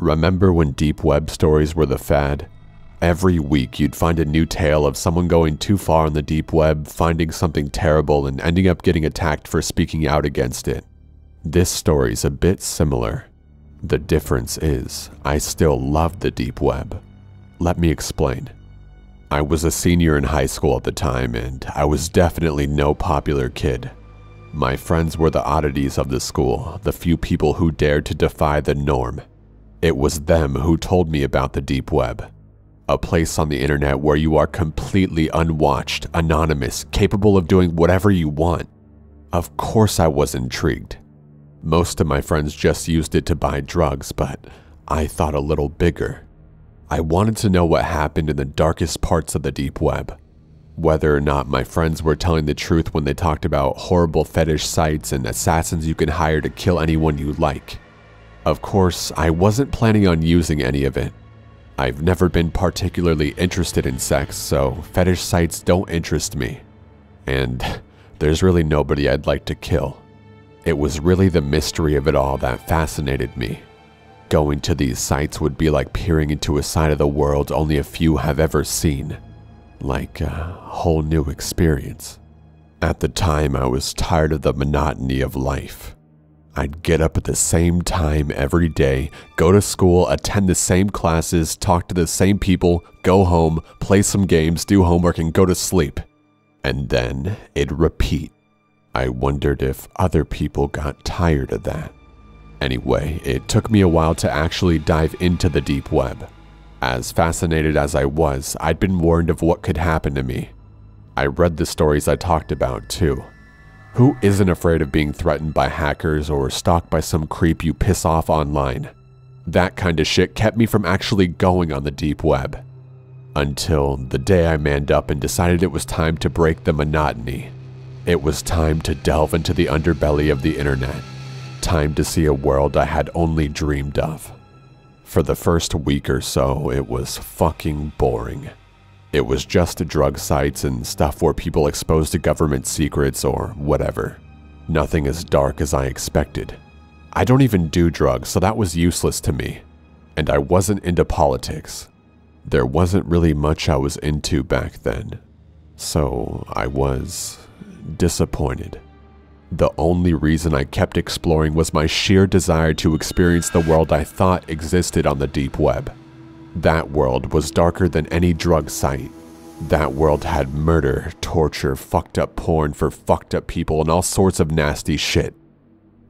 Remember when deep web stories were the fad? Every week you'd find a new tale of someone going too far on the deep web, finding something terrible and ending up getting attacked for speaking out against it. This story's a bit similar. The difference is, I still love the deep web. Let me explain. I was a senior in high school at the time, and I was definitely no popular kid. My friends were the oddities of the school, the few people who dared to defy the norm. It was them who told me about the deep web. A place on the internet where you are completely unwatched, anonymous, capable of doing whatever you want. Of course I was intrigued. Most of my friends just used it to buy drugs, but I thought a little bigger. I wanted to know what happened in the darkest parts of the deep web. Whether or not my friends were telling the truth when they talked about horrible fetish sites and assassins you can hire to kill anyone you like. Of course, I wasn't planning on using any of it. I've never been particularly interested in sex, so fetish sites don't interest me. And there's really nobody I'd like to kill. It was really the mystery of it all that fascinated me. Going to these sites would be like peering into a side of the world only a few have ever seen. Like a whole new experience. At the time, I was tired of the monotony of life. I'd get up at the same time every day, go to school, attend the same classes, talk to the same people, go home, play some games, do homework, and go to sleep. And then it'd repeat. I wondered if other people got tired of that. Anyway, it took me a while to actually dive into the deep web. As fascinated as I was, I'd been warned of what could happen to me. I read the stories I talked about too. Who isn't afraid of being threatened by hackers or stalked by some creep you piss off online? That kind of shit kept me from actually going on the deep web. Until the day I manned up and decided it was time to break the monotony. It was time to delve into the underbelly of the internet. Time to see a world I had only dreamed of. For the first week or so, it was fucking boring. It was just drug sites and stuff where people exposed to government secrets or whatever. Nothing as dark as I expected. I don't even do drugs, so that was useless to me. And I wasn't into politics. There wasn't really much I was into back then. So I was disappointed. The only reason I kept exploring was my sheer desire to experience the world I thought existed on the deep web. That world was darker than any drug site. That world had murder, torture, fucked up porn for fucked up people, and all sorts of nasty shit.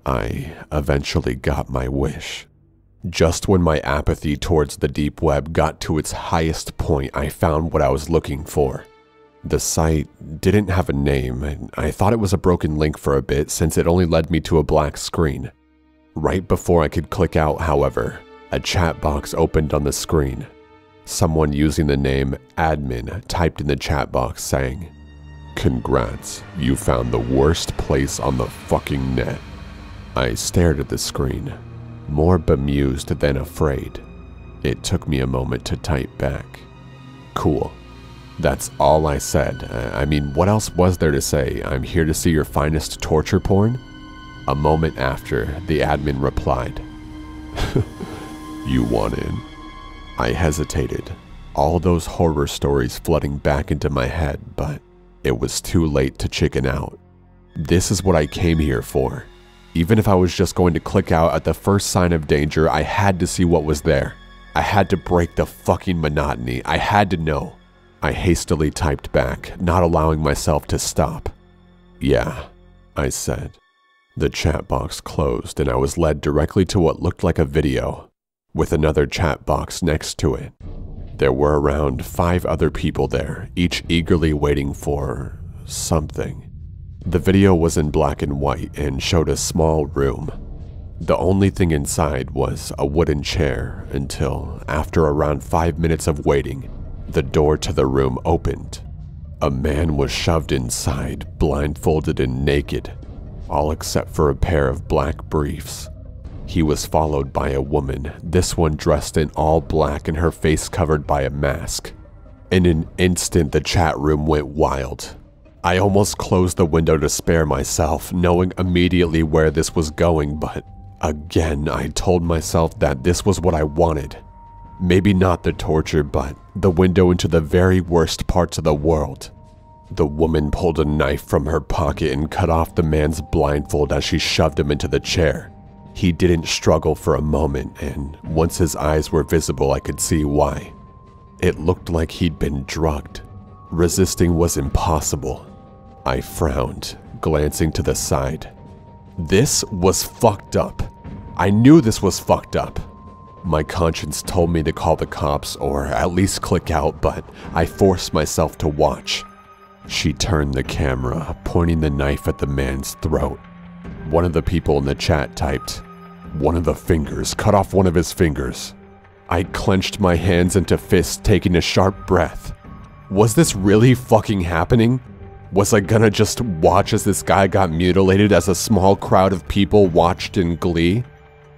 I eventually got my wish. Just when my apathy towards the deep web got to its highest point, I found what I was looking for. The site didn't have a name, and I thought it was a broken link for a bit since it only led me to a black screen. Right before I could click out, however, a chat box opened on the screen. Someone using the name admin typed in the chat box saying, "Congrats, you found the worst place on the fucking net." I stared at the screen, more bemused than afraid. It took me a moment to type back, "Cool." That's all I said. I mean, what else was there to say? I'm here to see your finest torture porn? A moment after, the admin replied, "You want in?" I hesitated, all those horror stories flooding back into my head, but it was too late to chicken out. This is what I came here for. Even if I was just going to click out at the first sign of danger, I had to see what was there. I had to break the fucking monotony. I had to know. I hastily typed back, not allowing myself to stop. "Yeah," I said. The chat box closed and I was led directly to what looked like a video, with another chat box next to it. There were around 5 other people there, each eagerly waiting for something. The video was in black and white and showed a small room. The only thing inside was a wooden chair until, after around 5 minutes of waiting, the door to the room opened. A man was shoved inside, blindfolded and naked, all except for a pair of black briefs. He was followed by a woman, this one dressed in all black and her face covered by a mask. In an instant, the chat room went wild. I almost closed the window to spare myself, knowing immediately where this was going, but Again, I told myself that this was what I wanted. Maybe not the torture, but the window into the very worst parts of the world. The woman pulled a knife from her pocket and cut off the man's blindfold as she shoved him into the chair. He didn't struggle for a moment, and once his eyes were visible, I could see why. It looked like he'd been drugged. Resisting was impossible. I frowned, glancing to the side. This was fucked up. I knew this was fucked up. My conscience told me to call the cops or at least click out, but I forced myself to watch. She turned the camera, pointing the knife at the man's throat. One of the people in the chat typed, "One of the fingers, cut off one of his fingers." I clenched my hands into fists, taking a sharp breath. Was this really fucking happening? Was I gonna just watch as this guy got mutilated as a small crowd of people watched in glee?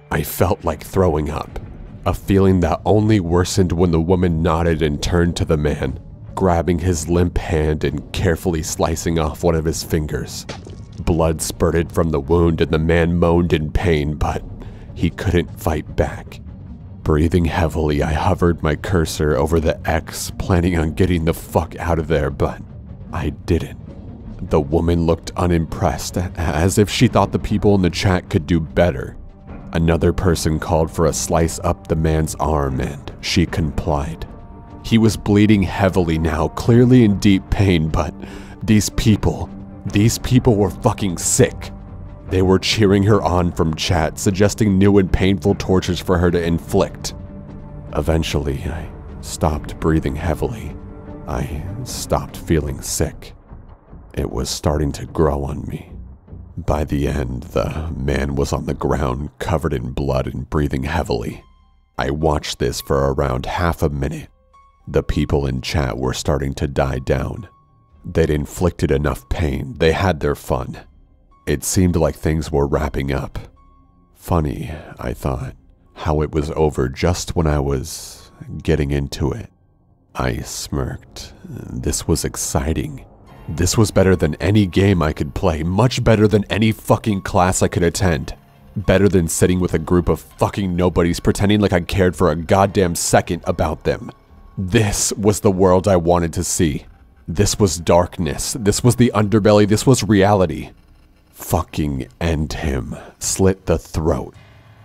I felt like throwing up, a feeling that only worsened when the woman nodded and turned to the man, grabbing his limp hand and carefully slicing off one of his fingers. Blood spurted from the wound and the man moaned in pain, but he couldn't fight back. Breathing heavily, I hovered my cursor over the X, planning on getting the fuck out of there, but I didn't. The woman looked unimpressed, as if she thought the people in the chat could do better. Another person called for a slice up the man's arm, and she complied. He was bleeding heavily now, clearly in deep pain, but these people were fucking sick. They were cheering her on from chat, suggesting new and painful tortures for her to inflict. Eventually, I stopped breathing heavily. I stopped feeling sick. It was starting to grow on me. By the end, the man was on the ground, covered in blood and breathing heavily. I watched this for around half a minute. The people in chat were starting to die down. They'd inflicted enough pain. They had their fun. It seemed like things were wrapping up. Funny, I thought, how it was over just when I was getting into it. I smirked. This was exciting. This was better than any game I could play, much better than any fucking class I could attend. Better than sitting with a group of fucking nobodies pretending like I cared for a goddamn second about them. This was the world I wanted to see. This was darkness. This was the underbelly. This was reality. Fucking end him. Slit the throat.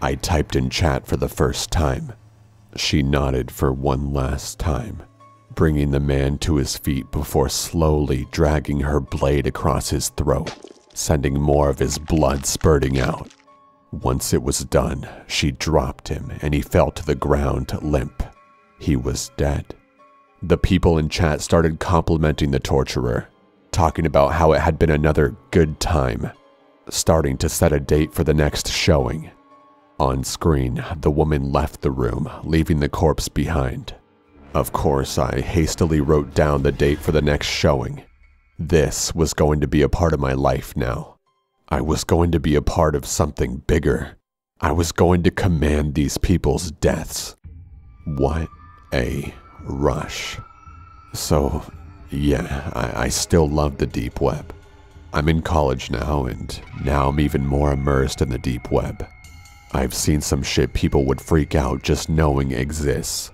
I typed in chat for the first time. She nodded for one last time, bringing the man to his feet before slowly dragging her blade across his throat, sending more of his blood spurting out. Once it was done, she dropped him and he fell to the ground limp. He was dead. The people in chat started complimenting the torturer, talking about how it had been another good time, starting to set a date for the next showing. On screen, the woman left the room, leaving the corpse behind. Of course, I hastily wrote down the date for the next showing. This was going to be a part of my life now. I was going to be a part of something bigger. I was going to command these people's deaths. What a rush. So, yeah, I still love the deep web. I'm in college now, and now I'm even more immersed in the deep web. I've seen some shit people would freak out just knowing exists.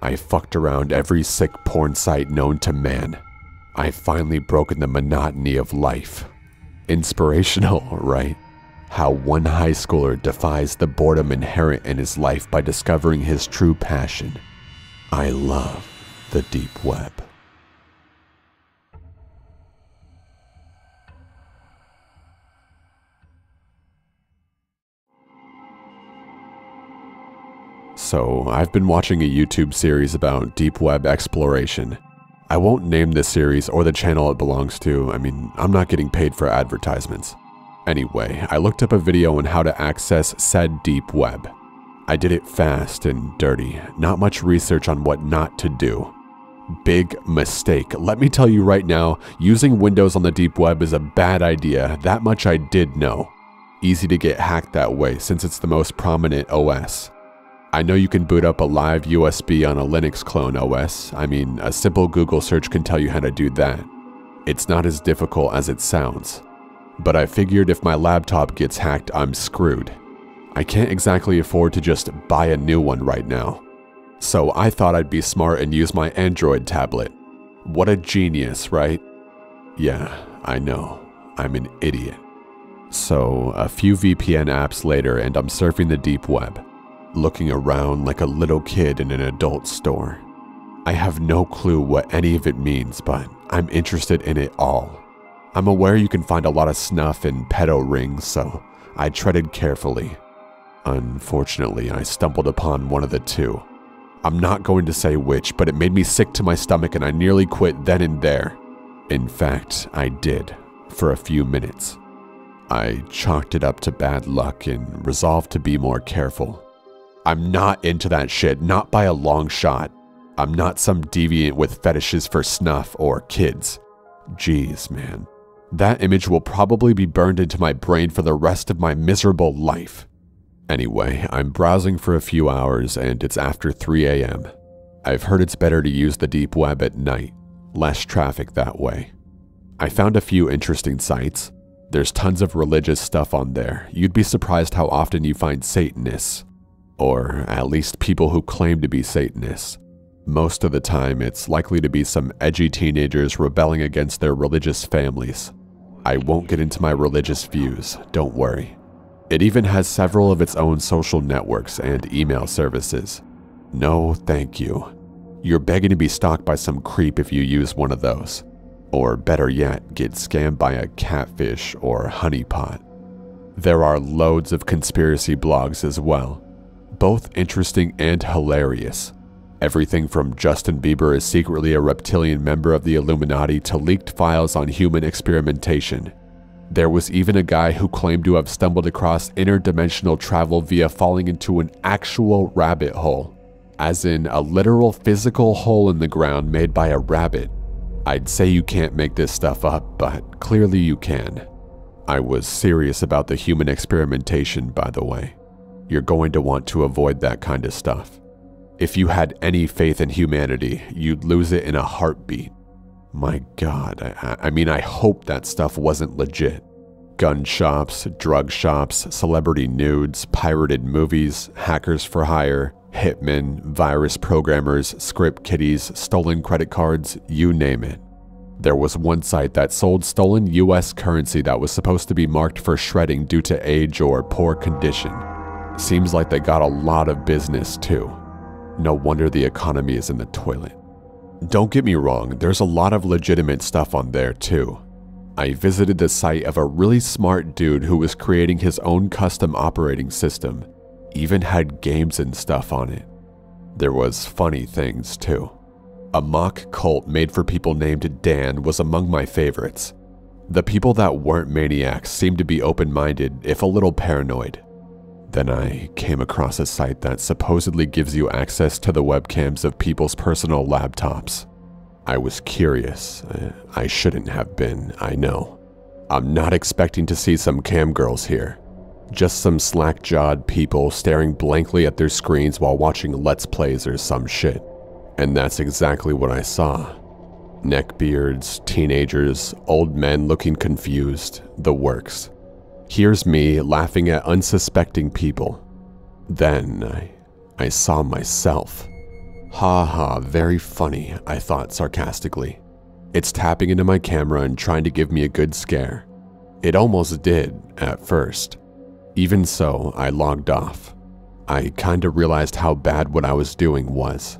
I fucked around every sick porn site known to man. I've finally broken the monotony of life. Inspirational, right? How one high schooler defies the boredom inherent in his life by discovering his true passion. I love the deep web. So, I've been watching a YouTube series about deep web exploration. I won't name this series or the channel it belongs to. I mean, I'm not getting paid for advertisements. Anyway, I looked up a video on how to access said deep web. I did it fast and dirty, not much research on what not to do. Big mistake. Let me tell you right now, using Windows on the deep web is a bad idea. That much I did know. Easy to get hacked that way since it's the most prominent OS. I know you can boot up a live USB on a Linux clone OS. I mean, a simple Google search can tell you how to do that. It's not as difficult as it sounds. But I figured if my laptop gets hacked, I'm screwed. I can't exactly afford to just buy a new one right now. So I thought I'd be smart and use my Android tablet. What a genius, right? Yeah, I know. I'm an idiot. So a few VPN apps later and I'm surfing the deep web, looking around like a little kid in an adult store. I have no clue what any of it means, but I'm interested in it all. I'm aware you can find a lot of snuff in pedo rings, so I treaded carefully. Unfortunately, I stumbled upon one of the two. I'm not going to say which, but it made me sick to my stomach and I nearly quit then and there. In fact, I did, for a few minutes. I chalked it up to bad luck and resolved to be more careful. I'm not into that shit, not by a long shot. I'm not some deviant with fetishes for snuff or kids. Jeez, man. That image will probably be burned into my brain for the rest of my miserable life. Anyway, I'm browsing for a few hours and it's after 3 a.m. I've heard it's better to use the deep web at night, less traffic that way. I found a few interesting sites. There's tons of religious stuff on there. You'd be surprised how often you find Satanists, or at least people who claim to be Satanists. Most of the time, it's likely to be some edgy teenagers rebelling against their religious families. I won't get into my religious views, don't worry. It even has several of its own social networks and email services. No, thank you. You're begging to be stalked by some creep if you use one of those. Or better yet, get scammed by a catfish or honeypot. There are loads of conspiracy blogs as well, both interesting and hilarious. Everything from Justin Bieber is secretly a reptilian member of the Illuminati to leaked files on human experimentation. There was even a guy who claimed to have stumbled across interdimensional travel via falling into an actual rabbit hole, as in a literal physical hole in the ground made by a rabbit. I'd say you can't make this stuff up, but clearly you can. I was serious about the human experimentation, by the way. You're going to want to avoid that kind of stuff. If you had any faith in humanity, you'd lose it in a heartbeat. My God, I mean, I hope that stuff wasn't legit. Gun shops, drug shops, celebrity nudes, pirated movies, hackers for hire, hitmen, virus programmers, script kiddies, stolen credit cards, you name it. There was one site that sold stolen US currency that was supposed to be marked for shredding due to age or poor condition. Seems like they got a lot of business too. No wonder the economy is in the toilet. Don't get me wrong, there's a lot of legitimate stuff on there too. I visited the site of a really smart dude who was creating his own custom operating system, even had games and stuff on it. There was funny things too. A mock cult made for people named Dan was among my favorites. The people that weren't maniacs seemed to be open-minded, if a little paranoid. Then I came across a site that supposedly gives you access to the webcams of people's personal laptops. I was curious. I shouldn't have been, I know. I'm not expecting to see some cam girls here. Just some slack-jawed people staring blankly at their screens while watching Let's Plays or some shit. And that's exactly what I saw. Neckbeards, teenagers, old men looking confused, the works. Here's me laughing at unsuspecting people. Then I saw myself. Ha ha, very funny, I thought sarcastically. It's tapping into my camera and trying to give me a good scare. It almost did, at first. Even so, I logged off. I kinda realized how bad what I was doing was.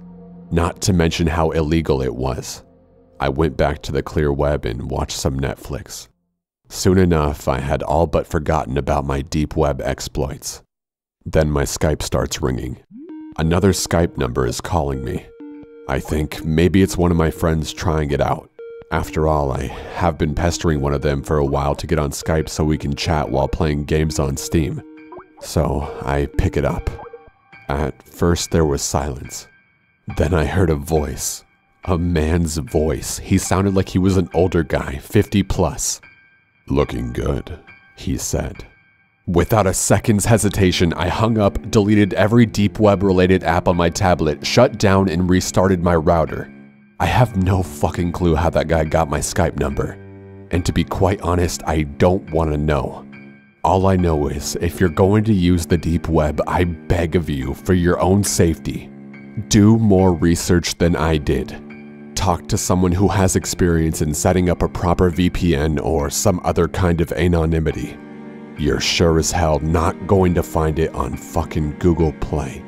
Not to mention how illegal it was. I went back to the clear web and watched some Netflix. Soon enough, I had all but forgotten about my deep web exploits. Then my Skype starts ringing. Another Skype number is calling me. I think maybe it's one of my friends trying it out. After all, I have been pestering one of them for a while to get on Skype so we can chat while playing games on Steam. So I pick it up. At first there was silence. Then I heard a voice. A man's voice. He sounded like he was an older guy, 50 plus. "Looking good," he said. Without a second's hesitation, I hung up, deleted every deep web related app on my tablet, shut down and restarted my router. I have no fucking clue how that guy got my Skype number. And to be quite honest, I don't want to know. All I know is, if you're going to use the deep web, I beg of you, for your own safety, do more research than I did. Talk to someone who has experience in setting up a proper VPN or some other kind of anonymity. You're sure as hell not going to find it on fucking Google Play.